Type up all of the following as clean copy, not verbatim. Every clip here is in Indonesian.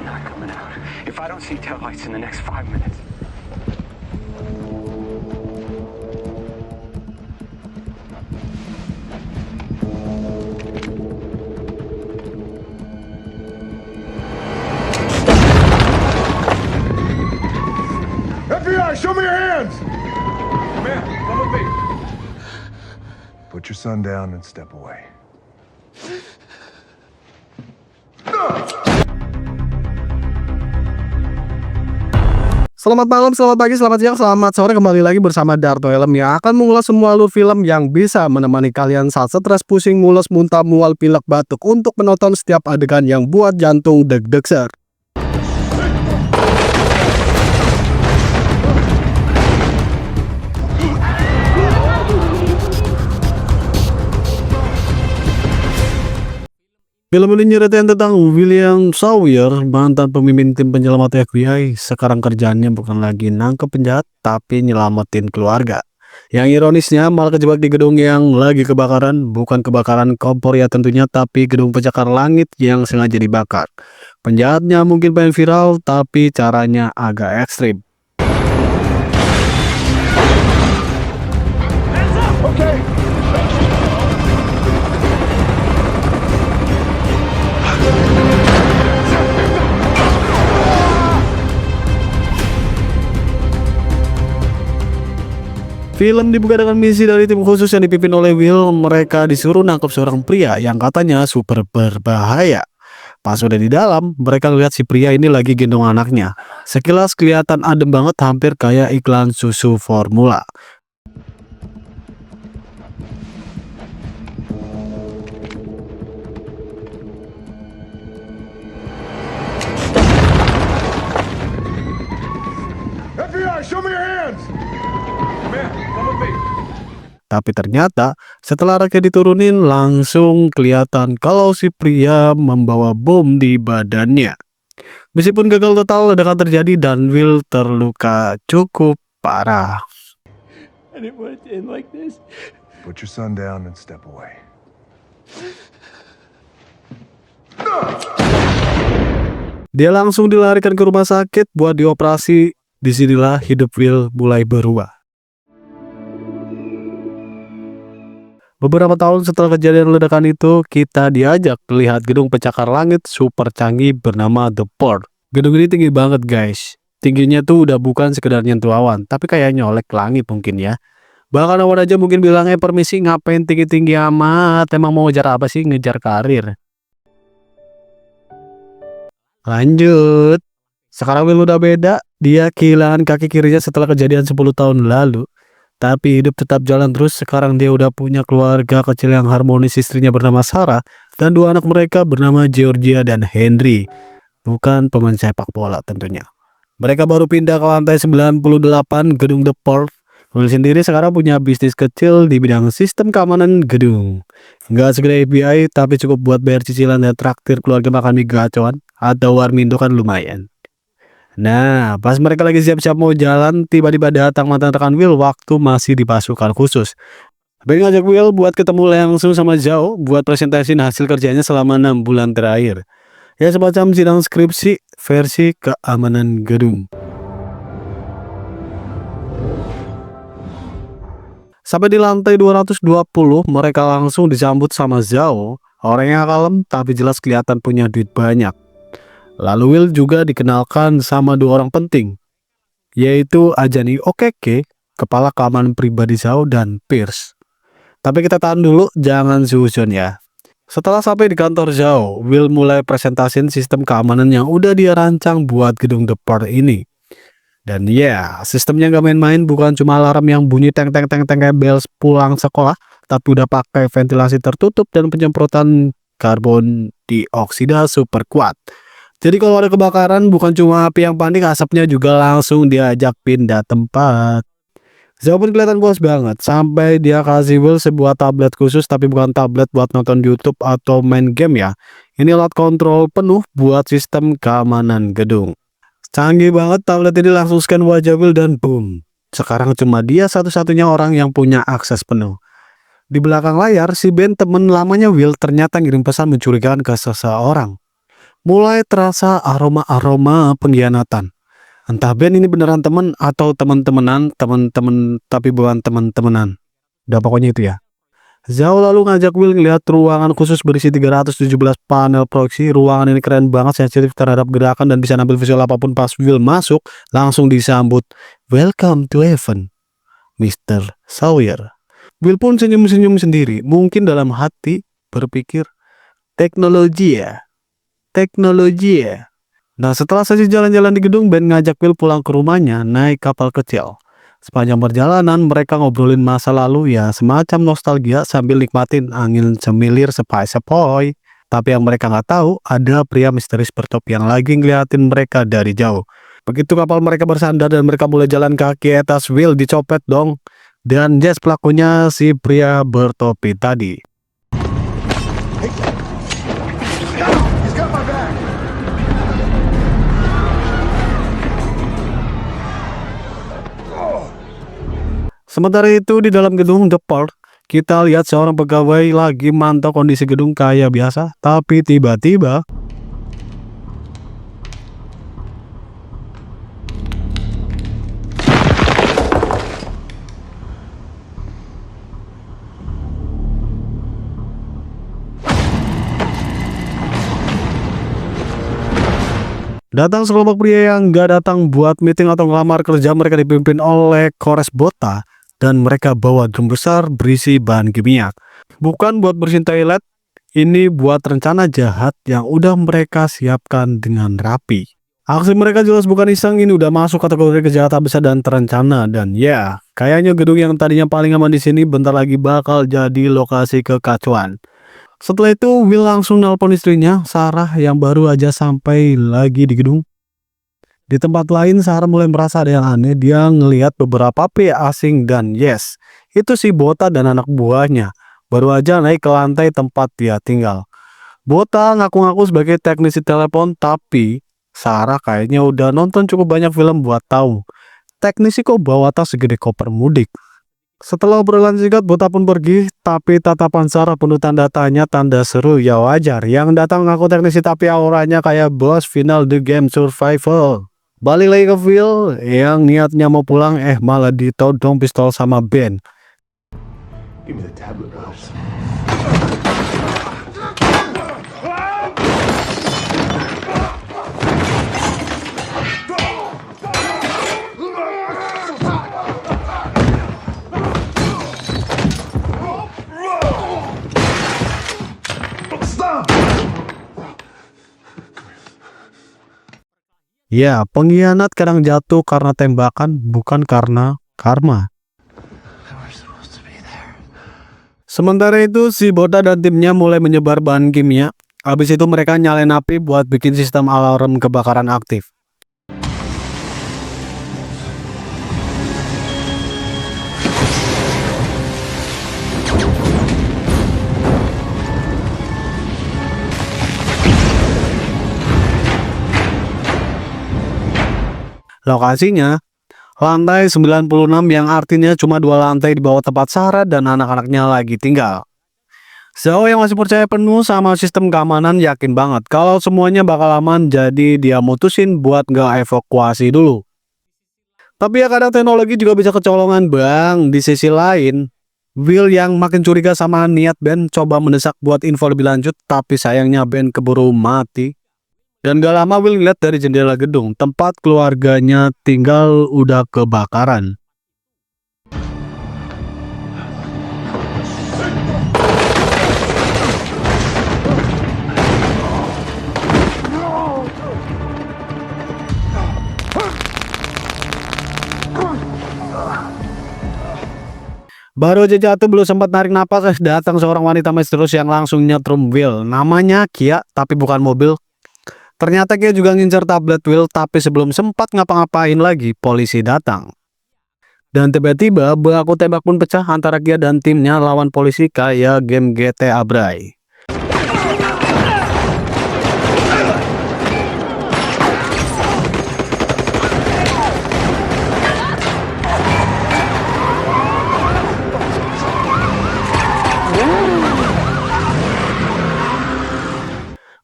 not coming out. If I don't see taillights in the next 5 minutes. FBI, show me your hands! Come here, come with me. Put your son down and step away. Selamat malam, selamat pagi, selamat siang, selamat sore. Kembali lagi bersama Darto Helm yang akan mengulas semua alur film yang bisa menemani kalian saat stres, pusing, mules, muntah, mual, pilek, batuk untuk menonton setiap adegan yang buat jantung deg-deg. Film ini nyeritain tentang William Sawyer, mantan pemimpin tim penyelamat FBI. Sekarang kerjaannya bukan lagi nangkep penjahat, tapi nyelamatin keluarga. Yang ironisnya malah kejebak di gedung yang lagi kebakaran. Bukan kebakaran kompor ya tentunya, tapi gedung pencakar langit yang sengaja dibakar. Penjahatnya mungkin pengen viral, tapi caranya agak ekstrim. Film dibuka dengan misi dari tim khusus yang dipimpin oleh Will. Mereka disuruh nangkep seorang pria yang katanya super berbahaya. Pas udah di dalam, mereka lihat si pria ini lagi gendong anaknya. Sekilas kelihatan adem banget, hampir kayak iklan susu formula. FBI, show me your hands! Come here, come with me. Tapi ternyata setelah raknya diturunin langsung kelihatan kalau si pria membawa bom di badannya. Meskipun gagal total, ledakan terjadi dan Will terluka cukup parah. I didn't want it to end like this. Put your son down and step away. Dia langsung dilarikan ke rumah sakit buat dioperasi. Disinilah hidup Will mulai berubah. Beberapa tahun setelah kejadian ledakan itu, kita diajak melihat gedung pencakar langit super canggih bernama The Port. Gedung ini tinggi banget guys. Tingginya tuh udah bukan sekedar nyentuh awan, tapi kayak nyolek langit mungkin ya. Bahkan awan aja mungkin bilangnya permisi ngapain tinggi-tinggi amat, emang mau ngejar apa sih? Ngejar karir. Lanjut. Sekarang Will udah beda, dia kehilangan kaki kirinya setelah kejadian 10 tahun lalu. Tapi hidup tetap jalan terus. Sekarang dia udah punya keluarga kecil yang harmonis, istrinya bernama Sarah dan dua anak mereka bernama Georgia dan Henry. Bukan pemain sepak bola tentunya. Mereka baru pindah ke lantai 98 gedung The Port. Will sendiri sekarang punya bisnis kecil di bidang sistem keamanan gedung. Nggak segede FBI, tapi cukup buat bayar cicilan dan traktir keluarga makan mie gacoan atau warmindo kan lumayan. Nah, pas mereka lagi siap-siap mau jalan, tiba-tiba datang mantan rekan Will waktu masih di pasukan khusus. Ben ngajak Will buat ketemu langsung sama Zhao buat presentasiin hasil kerjanya selama 6 bulan terakhir. Ya semacam sidang skripsi versi keamanan gedung. Sampai di lantai 220, mereka langsung disambut sama Zhao, orang yang kalem tapi jelas kelihatan punya duit banyak. Lalu Will juga dikenalkan sama dua orang penting, yaitu Ajani Okeke, kepala keamanan pribadi Zhao, dan Pierce. Tapi kita tahan dulu, jangan susun ya. Setelah sampai di kantor Zhao, Will mulai presentasiin sistem keamanan yang udah dia rancang buat gedung The Port ini. Dan ya, sistemnya gak main-main, bukan cuma alarm yang bunyi teng-teng-teng kayak bel pulang sekolah, tapi udah pakai ventilasi tertutup dan penyemprotan karbon dioksida super kuat. Jadi kalau ada kebakaran bukan cuma api yang panik, asapnya juga langsung diajak pindah tempat. Zhao pun kelihatan puas banget, sampai dia kasih Will sebuah tablet khusus, tapi bukan tablet buat nonton YouTube atau main game ya. Ini alat kontrol penuh buat sistem keamanan gedung. Canggih banget, tablet ini langsung scan wajah Will dan boom. Sekarang cuma dia satu-satunya orang yang punya akses penuh. Di belakang layar, si Ben temen lamanya Will ternyata ngirim pesan mencurigakan ke seseorang. mulai terasa aroma-aroma pengkhianatan. Entah Ben ini beneran temen atau temen-temenan, temen-temen tapi bukan temen-temenan. Udah pokoknya itu ya. Zhao lalu ngajak Will ngeliat ruangan khusus berisi 317 panel proyeksi. Ruangan ini keren banget, sensitif terhadap gerakan dan bisa nampil visual apapun. Pas Will masuk, langsung disambut, "Welcome to heaven, Mr. Sawyer." Will pun senyum-senyum sendiri, mungkin dalam hati berpikir, teknologi ya. Nah, setelah sesi jalan-jalan di gedung, Ben ngajak Will pulang ke rumahnya naik kapal kecil. Sepanjang perjalanan mereka ngobrolin masa lalu, ya semacam nostalgia sambil nikmatin angin semilir sepoi-sepoi. Tapi yang mereka nggak tahu, ada pria misterius bertopi yang lagi ngeliatin mereka dari jauh. Begitu kapal mereka bersandar dan mereka mulai jalan kaki atas, Will dicopet dong. Dan Jess pelakunya si pria bertopi tadi. Sementara itu di dalam gedung The Park, kita lihat seorang pegawai lagi mantau kondisi gedung kayak biasa, tapi tiba-tiba datang sekelompok pria yang gak datang buat meeting atau ngelamar kerja. Mereka dipimpin oleh Kores Bota dan mereka bawa drum besar berisi bahan kimia. Bukan buat bersihin toilet, ini buat rencana jahat yang udah mereka siapkan dengan rapi. Aksi mereka jelas bukan iseng, ini udah masuk kategori kejahatan besar dan terencana. Dan ya, kayaknya gedung yang tadinya paling aman di sini bentar lagi bakal jadi lokasi kekacauan. Setelah itu, Will langsung nelpon istrinya, Sarah, yang baru aja sampai lagi di gedung. Di tempat lain, Sarah mulai merasa ada yang aneh. Dia ngelihat beberapa pria asing dan yes, itu si Bota dan anak buahnya. Baru aja naik ke lantai tempat dia tinggal. Bota ngaku-ngaku sebagai teknisi telepon, tapi Sarah kayaknya udah nonton cukup banyak film buat tahu. Teknisi kok bawa tas segede koper mudik. Setelah obrolan singkat, Bota pun pergi, tapi tatapan Sarah penuh tanda tanya, tanda seru, ya wajar. Yang datang ngaku teknisi tapi auranya kayak bos final The Game Survival. Balik lagi ke Will yang niatnya mau pulang, malah ditodong pistol sama Ben. Give me the tablet, Wells. Ya, pengkhianat kadang jatuh karena tembakan, bukan karena karma. Sementara itu, si Bota dan timnya mulai menyebar bahan kimia. Habis itu mereka nyalain api buat bikin sistem alarm kebakaran aktif. Lokasinya lantai 96 yang artinya cuma 2 lantai di bawah tempat Sarah dan anak-anaknya lagi tinggal. Zhao yang masih percaya penuh sama sistem keamanan yakin banget kalau semuanya bakal aman, jadi dia mutusin buat nggak evakuasi dulu. Tapi ya kadang teknologi juga bisa kecolongan bang. Di sisi lain, Will yang makin curiga sama niat Ben coba mendesak buat info lebih lanjut, tapi sayangnya Ben keburu mati. Dan gak lama Will lihat dari jendela gedung tempat keluarganya tinggal udah kebakaran. Baru aja jatuh belum sempat narik napas, datang seorang wanita misterius yang langsung nyetrum Will. Namanya Kia, tapi bukan mobil. Ternyata Kia juga ngincer tablet Will, tapi sebelum sempat ngapa-ngapain lagi, polisi datang. Dan tiba-tiba baku tembak pun pecah antara Kia dan timnya lawan polisi kayak game GTA Bray.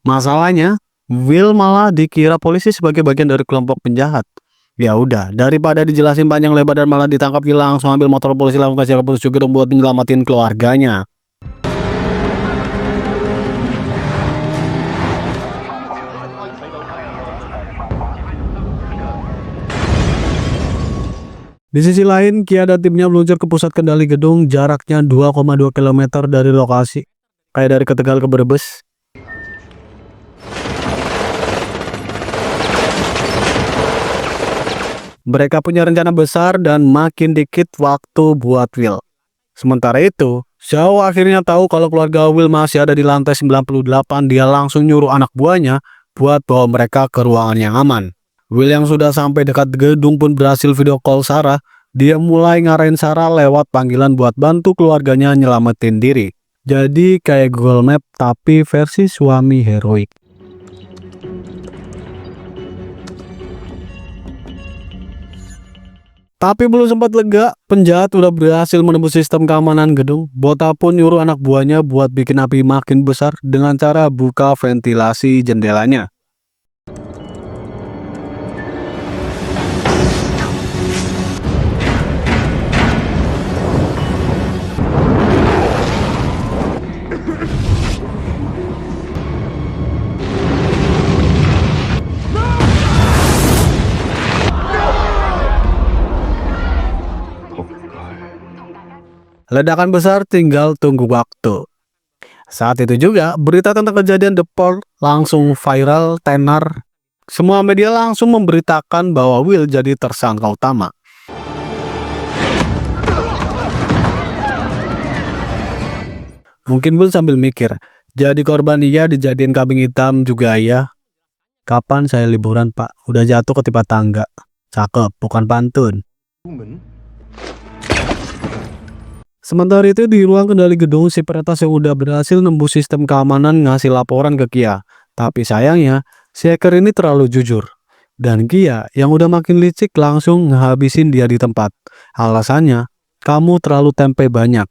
Masalahnya, Will malah dikira polisi sebagai bagian dari kelompok penjahat. Ya udah, daripada dijelasin panjang lebar dan malah ditangkap, Will langsung ambil motor polisi langsung kasih ke polisi juga buat menyelamatin keluarganya. Di sisi lain, Kia dan timnya meluncur ke pusat kendali gedung, jaraknya 2,2 km dari lokasi. Kayak dari ke Tegal ke Brebes. Mereka punya rencana besar dan makin dikit waktu buat Will. Sementara itu, Zhao akhirnya tahu kalau keluarga Will masih ada di lantai 98. Dia langsung nyuruh anak buahnya buat bawa mereka ke ruangan yang aman. Will yang sudah sampai dekat gedung pun berhasil video call Sarah. Dia mulai ngarahin Sarah lewat panggilan buat bantu keluarganya nyelamatin diri. Jadi kayak Google Map tapi versi suami heroik. Tapi belum sempat lega, penjahat udah berhasil menembus sistem keamanan gedung. Bota pun nyuruh anak buahnya buat bikin api makin besar dengan cara buka ventilasi jendelanya. Ledakan besar tinggal tunggu waktu. Saat itu juga, berita tentang kejadian The Pearl langsung viral, tenar. Semua media langsung memberitakan bahwa Will jadi tersangka utama. Mungkin Will sambil mikir, jadi korban iya, dijadiin kambing hitam juga ya. Kapan saya liburan pak? Udah jatuh ketimpa tangga. Cakep, bukan pantun. Sementara itu di ruang kendali gedung, si peretas yang udah berhasil nembus sistem keamanan ngasih laporan ke Kia. Tapi sayangnya, si hacker ini terlalu jujur. Dan Kia yang udah makin licik langsung ngehabisin dia di tempat. Alasannya, kamu terlalu tempe banyak.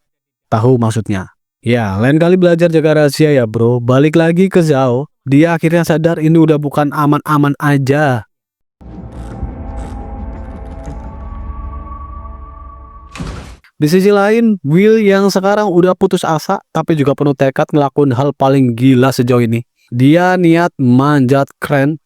Tahu maksudnya. Ya, lain kali belajar jaga rahasia ya bro. Balik lagi ke Zhao, dia akhirnya sadar ini udah bukan aman-aman aja. Di sisi lain, Will yang sekarang udah putus asa tapi juga penuh tekad ngelakuin hal paling gila sejauh ini. Dia niat manjat kren.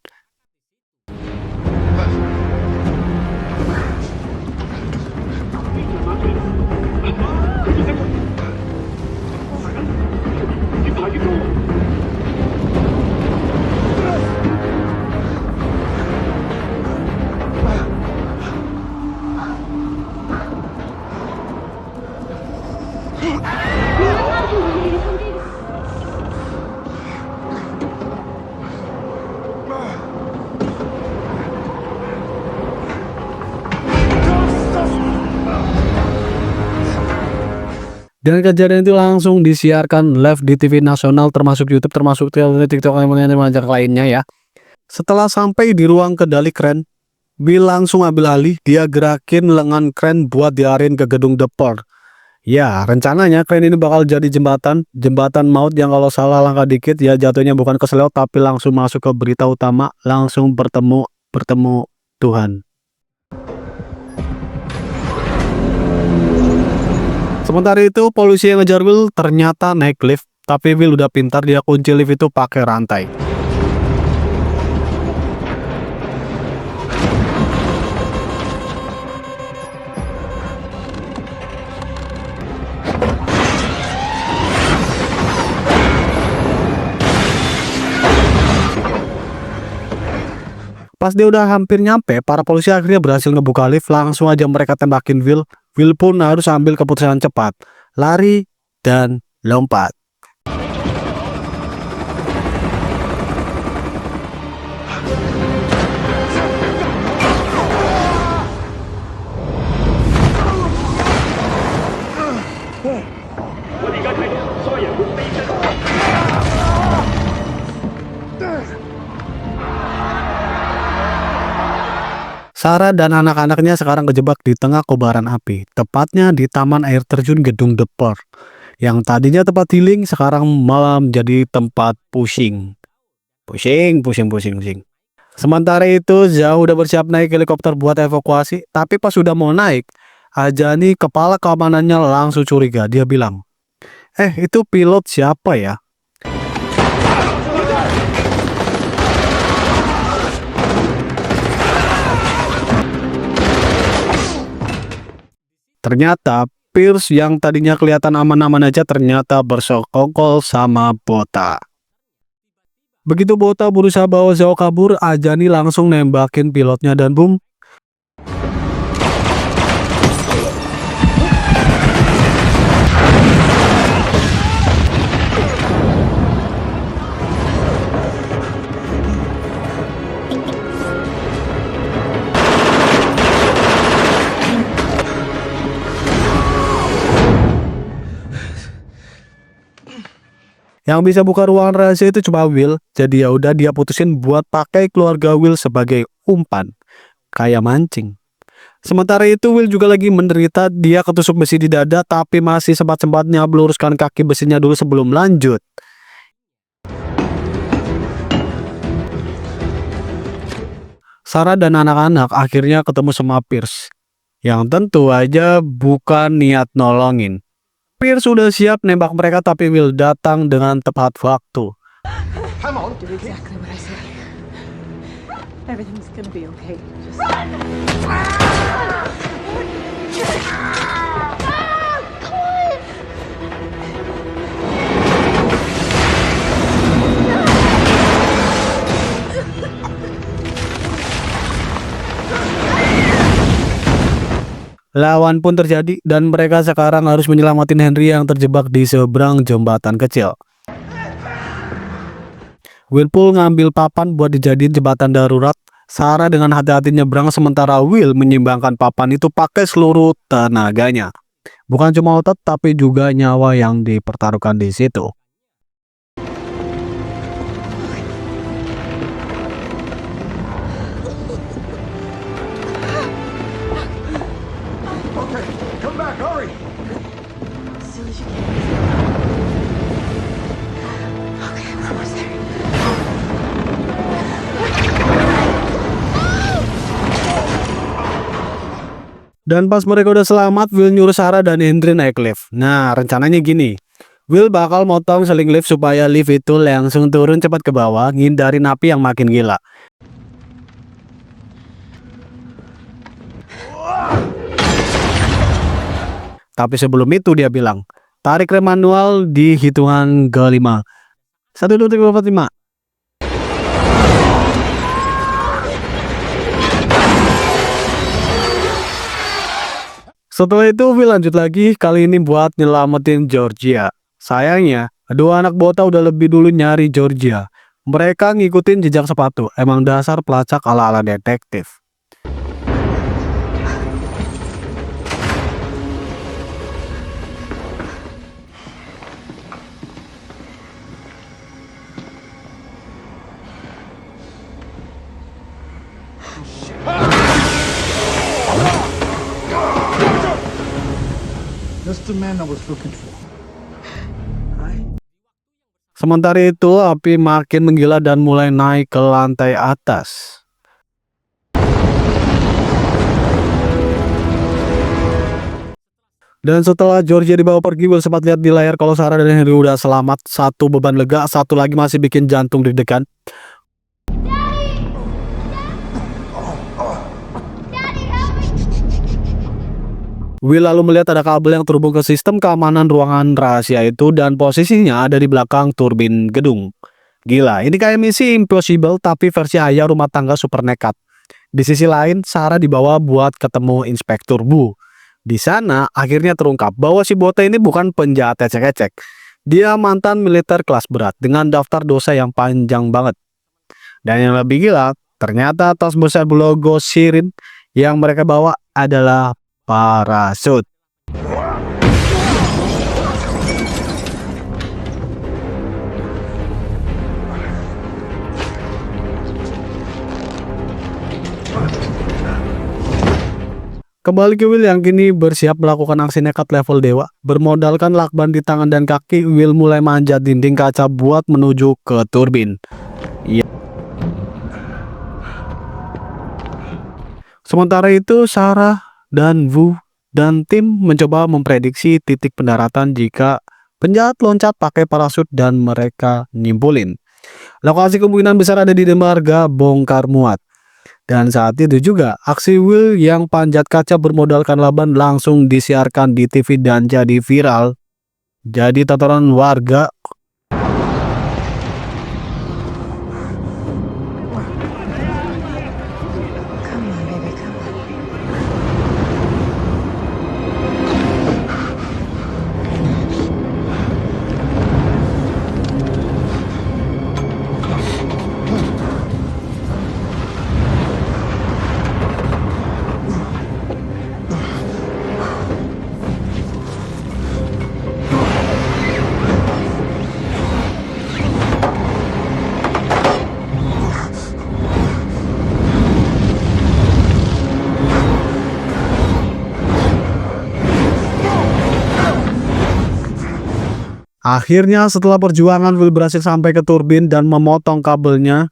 Dan kejadian itu langsung disiarkan live di TV nasional termasuk YouTube, termasuk TikTok dan macam lainnya ya. Setelah sampai di ruang kendali kren, Will langsung ambil alih. Dia gerakin lengan kren buat diarahin ke gedung The Pearl. Ya, rencananya kren ini bakal jadi jembatan maut yang kalau salah langkah dikit ya jatuhnya bukan ke selewat tapi langsung masuk ke berita utama, langsung bertemu Tuhan. Sementara itu, polisi yang ngejar Will ternyata naik lift, tapi Will udah pintar, dia kunci lift itu pakai rantai. Pas dia udah hampir nyampe, para polisi akhirnya berhasil ngebuka lift, langsung aja mereka tembakin Will. Will pun harus ambil keputusan cepat, lari dan lompat. Sarah dan anak-anaknya sekarang kejebak di tengah kobaran api, tepatnya di taman air terjun gedung The Pearl. Yang tadinya tempat healing sekarang malah menjadi tempat pushing. Pusing, pusing, pusing, pusing. Sementara itu Zhao udah bersiap naik helikopter buat evakuasi, tapi pas udah mau naik, aja nih kepala keamanannya langsung curiga. Dia bilang, itu pilot siapa ya? Ternyata Pierce yang tadinya kelihatan aman-aman aja ternyata bersekongkol sama Bota. Begitu Bota berusaha bawa Zhao kabur, Ajani langsung nembakin pilotnya dan boom. Yang bisa buka ruangan rahasia itu cuma Will, jadi ya udah dia putusin buat pakai keluarga Will sebagai umpan, kayak mancing. Sementara itu Will juga lagi menderita, dia ketusuk besi di dada tapi masih sempat-sempatnya meluruskan kaki besinya dulu sebelum lanjut. Sarah dan anak-anak akhirnya ketemu sama Pierce, yang tentu aja bukan niat nolongin. Pierce sudah siap nembak mereka tapi Will datang dengan tepat waktu. Do exactly what I say. Everything's gonna be okay. Just... Lawan pun terjadi dan mereka sekarang harus menyelamatin Henry yang terjebak di seberang jembatan kecil. Will pun ngambil papan buat dijadiin jembatan darurat. Sarah dengan hati-hati nyebrang sementara Will menyimbangkan papan itu pakai seluruh tenaganya. Bukan cuma otot tapi juga nyawa yang dipertaruhkan di situ. Okay, come back, hurry! As soon as you can. Okay, I'm almost there. Dan pas mereka udah selamat, Will nyuruh Sarah dan Henry naik lift. Nah, rencananya gini. Will bakal motong seling lift supaya lift itu langsung turun cepat ke bawah, ngindarin api yang makin gila. Tapi sebelum itu dia bilang, tarik rem manual di hitungan ke-5. 1, 2, 3, 4, 5. Setelah itu Will lanjut lagi, kali ini buat nyelamatin Georgia. Sayangnya, kedua anak Bota udah lebih dulu nyari Georgia. Mereka ngikutin jejak sepatu, emang dasar pelacak ala-ala detektif. That's the man I was looking for. Sementara itu, api makin menggila dan mulai naik ke lantai atas. Dan setelah Georgia dibawa pergi, Will sempat lihat di layar kalau Sarah dan Henry udah selamat. Satu beban lega, satu lagi masih bikin jantung deg-degan. Will lalu melihat ada kabel yang terhubung ke sistem keamanan ruangan rahasia itu dan posisinya ada di belakang turbin gedung. Gila, ini kayak misi Impossible tapi versi ayah rumah tangga super nekat. Di sisi lain, Sarah dibawa buat ketemu Inspektur Bu. Di sana akhirnya terungkap bahwa si Bota ini bukan penjahat ecek-ecek. Dia mantan militer kelas berat dengan daftar dosa yang panjang banget. Dan yang lebih gila, ternyata tas besar berlogo Sirin yang mereka bawa adalah parasut. Kembali ke Will yang kini bersiap melakukan aksi nekat level dewa. Bermodalkan lakban di tangan dan kaki, Will mulai manjat dinding kaca buat menuju ke turbin. Iya. Sementara itu Sarah dan Wu dan tim mencoba memprediksi titik pendaratan jika penjahat loncat pakai parasut dan mereka nyimpulin lokasi kemungkinan besar ada di dermaga bongkar muat. Dan saat itu juga aksi Will yang panjat kaca bermodalkan laban langsung disiarkan di TV dan jadi viral. Jadi tontonan warga. Come on, baby, come on. Akhirnya setelah perjuangan Will berhasil sampai ke turbin dan memotong kabelnya.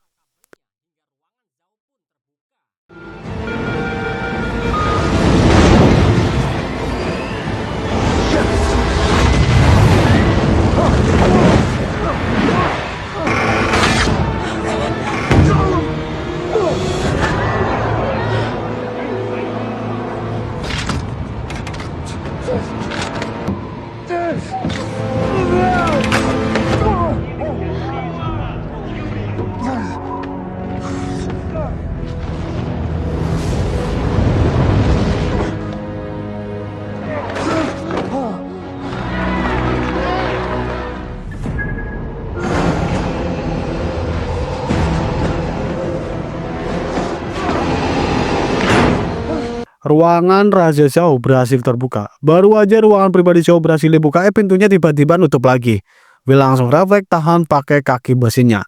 Ruangan Raja Zhao berhasil terbuka. Baru aja ruangan pribadi Zhao berhasil dibuka, pintunya tiba-tiba nutup lagi. Will langsung refleks tahan pakai kaki besinya.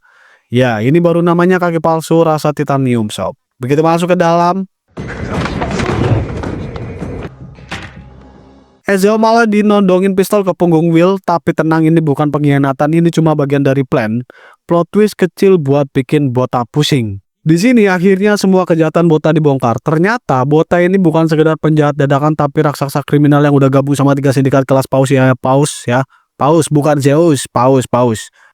Ya, ini baru namanya kaki palsu rasa titanium sob. Begitu masuk ke dalam, Zhao malah dinodongin pistol ke punggung Will. Tapi tenang, ini bukan pengkhianatan, ini cuma bagian dari plan. Plot twist kecil buat bikin Bota pusing. Di sini akhirnya semua kejahatan Bota dibongkar. Ternyata Bota ini bukan sekedar penjahat dadakan, tapi raksasa kriminal yang udah gabung sama 3 sindikat kelas paus ya. Paus bukan Zeus, paus.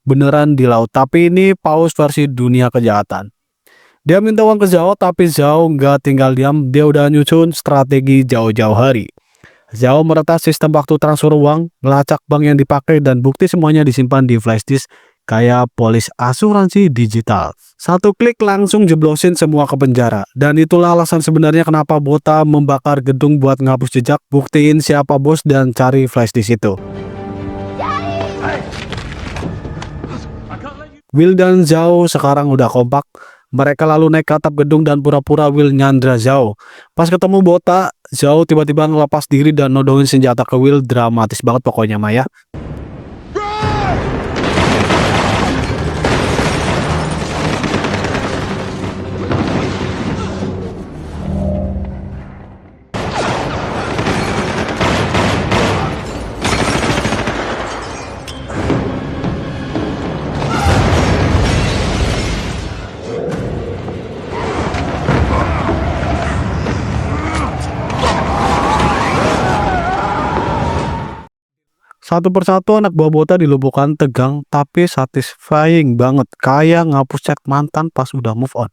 Beneran di laut, tapi ini paus versi dunia kejahatan. Dia minta uang ke Zhao, tapi Zhao nggak tinggal diam. Dia udah nyusun strategi jauh-jauh hari. Zhao meretas sistem waktu transfer uang, ngelacak bank yang dipakai, dan bukti semuanya disimpan di flash disk kayak polis asuransi digital. Satu klik langsung jeblosin semua ke penjara. Dan itulah alasan sebenarnya kenapa Bota membakar gedung buat ngapus jejak, buktiin siapa bos, dan cari flash disk itu. Will dan Zhao sekarang udah kompak. Mereka lalu naik ke atap gedung dan pura-pura Will nyandra Zhao. Pas ketemu Bota, Zhao tiba-tiba ngelepas diri dan nodongin senjata ke Will. Dramatis banget pokoknya Maya. Satu persatu anak buah Bota dilumpuhkan, tegang tapi satisfying banget, kayak ngapus chat mantan pas udah move on.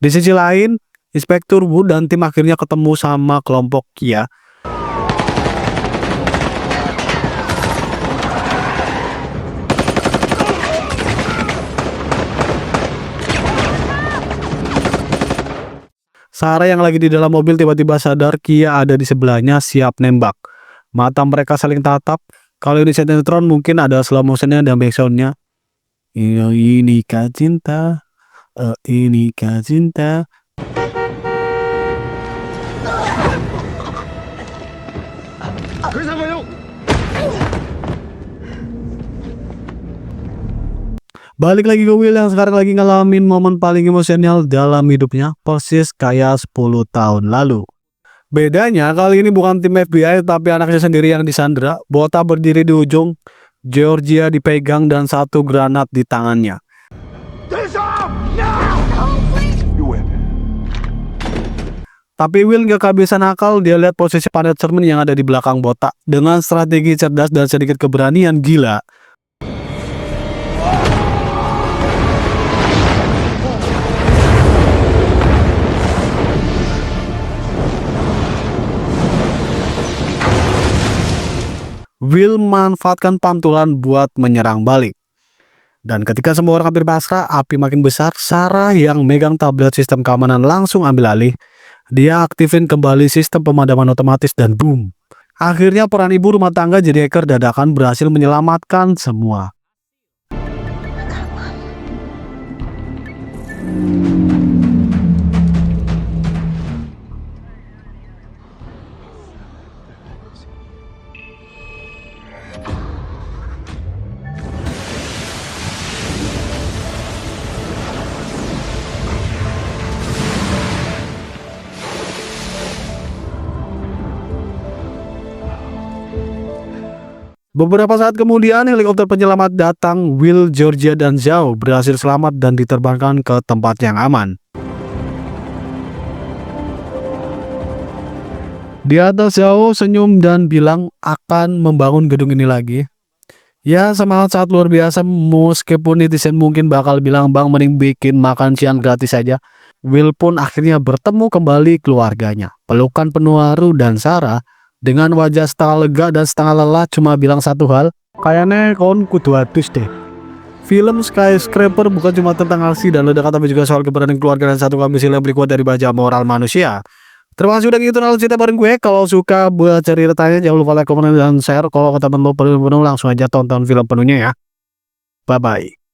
Di sisi lain, Inspektur Wu dan tim akhirnya ketemu sama kelompok Kia. Sarah yang lagi di dalam mobil tiba-tiba sadar Kia ada di sebelahnya siap nembak. Mata mereka saling tatap. Kalau ini sinetron mungkin ada slow motionnya dan backsoundnya. Ini kah cinta, ini kah cinta. Balik lagi ke Will yang sekarang lagi ngalamin momen paling emosional dalam hidupnya, persis kayak 10 tahun lalu. Bedanya kali ini bukan tim FBI tapi anaknya sendiri yang disandra. Bota berdiri di ujung, Georgia dipegang dan satu granat di tangannya. This off! Now! Your weapon. Tapi Will gak kehabisan akal, dia lihat posisi Planet Sherman yang ada di belakang botak. Dengan strategi cerdas dan sedikit keberanian gila, Will memanfaatkan pantulan buat menyerang balik. Dan ketika semua orang hampir pasrah, api makin besar. Sarah yang megang tablet sistem keamanan langsung ambil alih. Dia aktifin kembali sistem pemadaman otomatis dan boom. Akhirnya peran ibu rumah tangga jadi hacker dadakan berhasil menyelamatkan semua. Beberapa saat kemudian helikopter penyelamat datang. Will, Georgia, dan Zhao berhasil selamat dan diterbangkan ke tempat yang aman. Di atas Zhao senyum dan bilang akan membangun gedung ini lagi. Ya, semangat saat luar biasa, meskipun netizen mungkin bakal bilang bang mending bikin makan siang gratis saja. Will pun akhirnya bertemu kembali keluarganya. Pelukan penuh haru dan Sarah dengan wajah setengah lega dan setengah lelah cuma bilang satu hal, kayaknya kon kudu adus deh. Film Skyscraper bukan cuma tentang aksi dan ledakan tapi juga soal keberadaan keluarga dan satu kambing yang berkuat dari baja moral manusia. Terima kasih udah ngikutin alur cerita bareng gue. Kalau suka buat ceritanya jangan lupa like, komen, dan share. Kalau teman lo penuh langsung aja tonton film penuhnya ya. Bye bye.